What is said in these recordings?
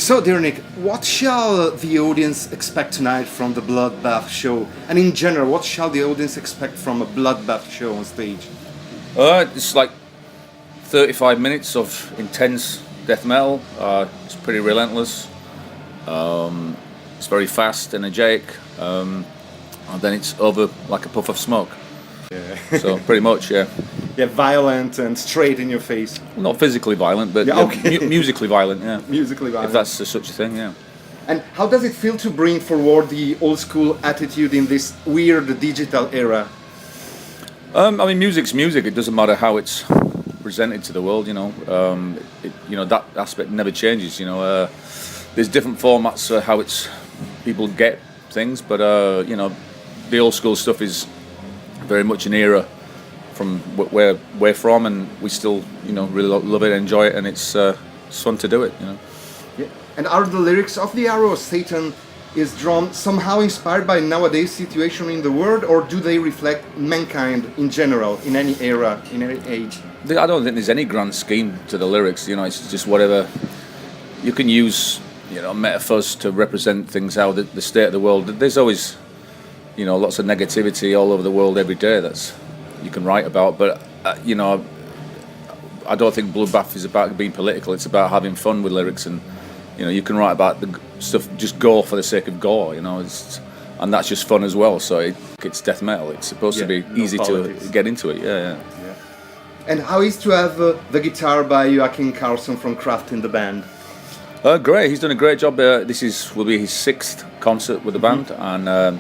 So, dear Nick, what shall the audience expect tonight from the Bloodbath show? And in general, what shall the audience expect from a Bloodbath show on stage? It's like 35 minutes of intense death metal. It's pretty relentless. It's very fast, energetic, and then it's over like a puff of smoke. Yeah. So pretty much, yeah. Yeah, violent and straight in your face. Well, not physically violent, but yeah, okay. Musically violent, yeah. Musically violent. If that's such a thing, yeah. And how does it feel to bring forward the old school attitude in this weird digital era? I mean, music's music. It doesn't matter how it's presented to the world, you know. That aspect never changes, you know. There's different formats for how people get things, but the old school stuff is very much an era from where we're from, and we still, really love it, enjoy it, and it's fun to do it, you know. Yeah. And are the lyrics of the Arrow of Satan is drawn somehow inspired by nowadays situation in the world, or do they reflect mankind in general, in any era, in any age? I don't think there's any grand scheme to the lyrics, it's just whatever. You can use, metaphors to represent things, how the state of the world. There's always, lots of negativity all over the world every day that's you can write about, but I don't think Bloodbath is about being political. It's about having fun with lyrics, and you can write about the stuff, just gore for the sake of gore, and that's just fun as well. So it's death metal. It's supposed to be easy to get into it. Yeah. And how is to have the guitar by Joachim Carlson from Kraft in the band? Great. He's done a great job. This will be his 6th concert with the band, and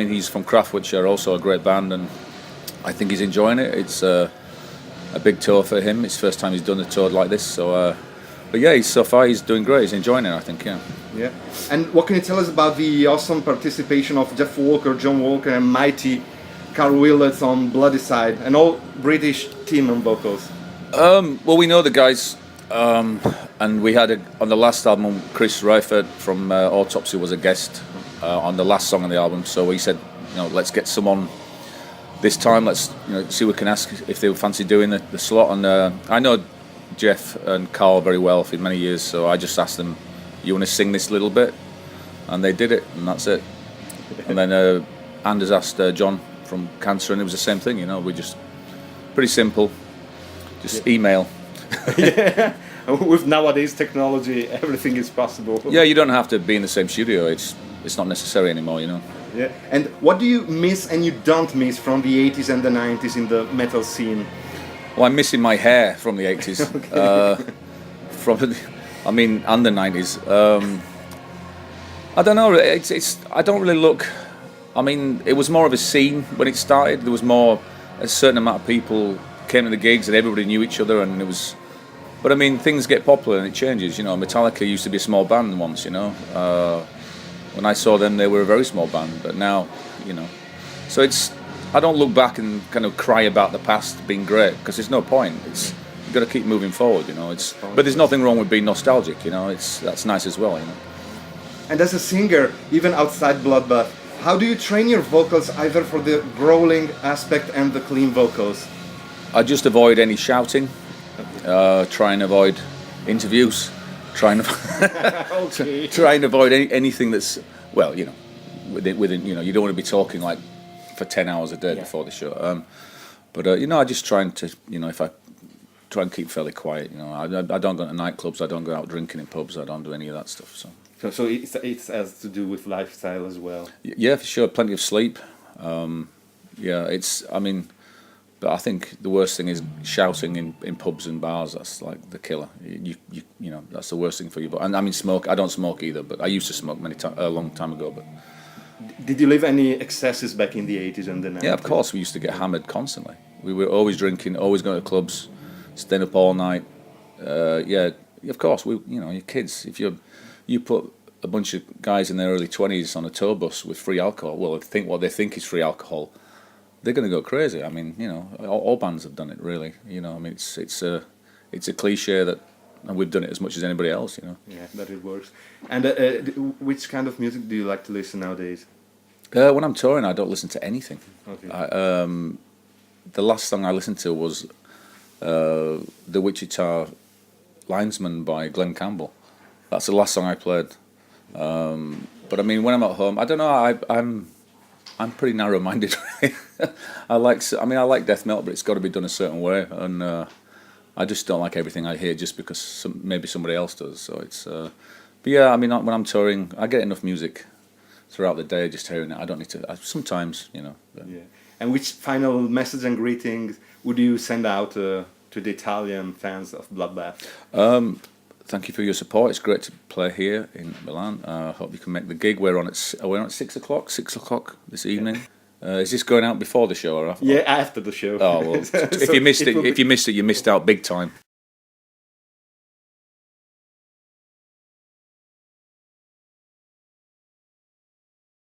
he's from Kraft, which are also a great band, and I think he's enjoying it. It's a big tour for him. It's the first time he's done a tour like this. So, but yeah, so far he's doing great. He's enjoying it, I think. Yeah. Yeah. And what can you tell us about the awesome participation of Jeff Walker, John Walker, and mighty Carl Willett on Bloody Side, and all British team on vocals? Well, we know the guys, and we had on the last album, Chris Reifert from Autopsy was a guest on the last song on the album. So we said, let's get someone. This time, let's see what we can ask if they fancy doing the slot. And I know Jeff and Carl very well for many years, so I just asked them, "You want to sing this little bit?" And they did it, and that's it. And then Anders asked John from Cancer, and it was the same thing. We just pretty simple, just email. Yeah. With nowadays technology, everything is possible. Yeah, you don't have to be in the same studio. It's not necessary anymore, Yeah. And what do you miss and you don't miss from the 80s and the 90s in the metal scene? Well, I'm missing my hair from the 80s. And the 90s. I don't know. I don't really look. It was more of a scene when it started. There was a certain amount of people came to the gigs, and everybody knew each other, and it was. But things get popular and it changes. Metallica used to be a small band once. When I saw them, they were a very small band, but now, so I don't look back and kind of cry about the past being great, because there's no point. You've got to keep moving forward, but there's nothing wrong with being nostalgic, that's nice as well, And as a singer, even outside Bloodbath, how do you train your vocals either for the growling aspect and the clean vocals? I just avoid any shouting, try and avoid interviews. Try and avoid anything that's within you don't want to be talking like for 10 hours a day before the show. I just try to if I try and keep fairly quiet. I don't go to nightclubs. I don't go out drinking in pubs. I don't do any of that stuff. So it has to do with lifestyle as well. Yeah, for sure. Plenty of sleep. But I think the worst thing is shouting in pubs and bars. That's like the killer. That's the worst thing for you. And smoke. I don't smoke either, but I used to smoke a long time ago. But did you live any excesses back in the 80s and the 90s? Yeah, of course. We used to get hammered constantly. We were always drinking, always going to clubs, staying up all night. Of course. You're kids. If you put a bunch of guys in their early 20s on a tour bus with free alcohol, well, what they think is free alcohol, they're going to go crazy. All bands have done it, really. It's a cliche that, and we've done it as much as anybody else. Yeah, that it works. And which kind of music do you like to listen nowadays? When I'm touring, I don't listen to anything. Okay. The last song I listened to was The Wichita Linesman by Glenn Campbell. That's the last song I played. But I mean, when I'm at home, I don't know. I'm pretty narrow-minded. Really. I like death metal, but it's got to be done a certain way, and I just don't like everything I hear just because maybe somebody else does. So it's. But yeah, I mean, when I'm touring, I get enough music throughout the day just hearing it. I don't need to. Sometimes, you know. Yeah. And which final message and greetings would you send out to the Italian fans of Bloodbath? Thank you for your support. It's great to play here in Milan. I hope you can make the gig. We're on at 6 o'clock. 6 o'clock this evening. Is this going out before the show or after? Yeah, after the show. Oh well, if you missed it, you missed out big time.